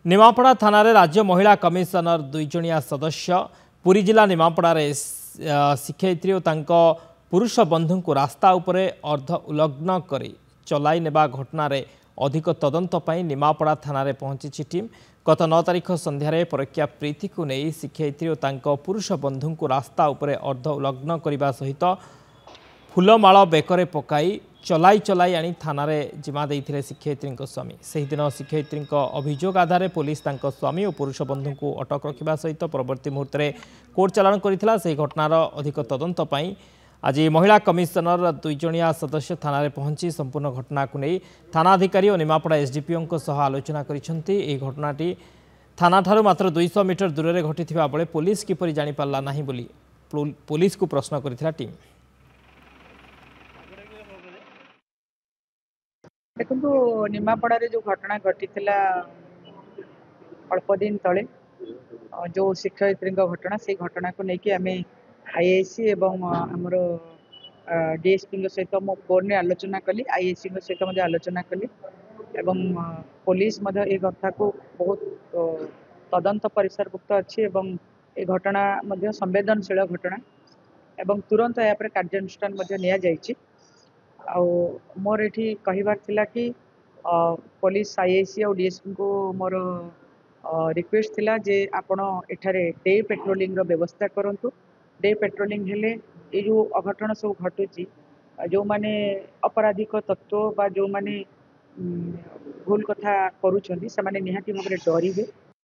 निमापड़ा थाना राज्य महिला कमिशनर दुईजणिया सदस्य पुरी जिला निमापड़ा शिक्षयित्री और पुरुष बंधु को रास्ता उपरे अर्ध उल्लंघन कर चलाई नेबा घटना अधिक तदंत पर निमापड़ा थाना पहुंची टीम। गत 9 तारिख संध्यारे परीक्षा प्रीति को नहीं शिक्षयित्री और पुरुष बंधु को रास्ता उपरे अर्ध उल्लंघन करने सहित फूलमाल बेकरे पकाई चलाई चलाई आनी थाना जिमा देइथिले शिक्षयित्री स्वामी। से दिन शिक्षयित्री अभियोग आधार पुलिस स्वामी और पुरुष बंधु को अटक रखा सहित परवर्ती मुहूर्त में कोर्ट चालाण करथिला। से घटनार अधिक तदंत पई आज महिला कमिशनर दुईजणिया सदस्य थाना पहुंची संपूर्ण घटना को नहीं थानाधिकारी और निमापड़ा एसडीपीओ सह आलोचना करिसेंती। ए घटनाटी थाना ठारू मात्र 200 मीटर दूर में घटिथिबा बेले पुलिस किपरि जानि पारला नाही बोली पुलिस को प्रश्न करथिला टीम। देखो निमापड़ा जो घटना घटी अल्प दिन तले जो शिक्षयित्री घटना से घटना को लेकिन आम आईआईसी एवं आमर डीएसपी सहित मो फोन आलोचना कली आईआईसी सहित मुझे आलोचना कली एवं पुलिस ए कथा को बहुत तदंत परिसरभुक्त अच्छी एवं ए घटना संवेदनशील घटना एवं तुरंत या कार्यानुष्ठान नि मोर ये कहबार थिला कि पुलिस आईआईसी और डीएसपी को मोर रिक्वेस्ट थिला जे आपण एठारे डे पेट्रोलिंग रो व्यवस्था करंतु। डे पेट्रोलिंग हेले ये जो अघटन सब घटुची जो माने अपराधिक तत्व बा जो माने भूल कथा करूछंदी से माने निहाती भाबरे डरिबे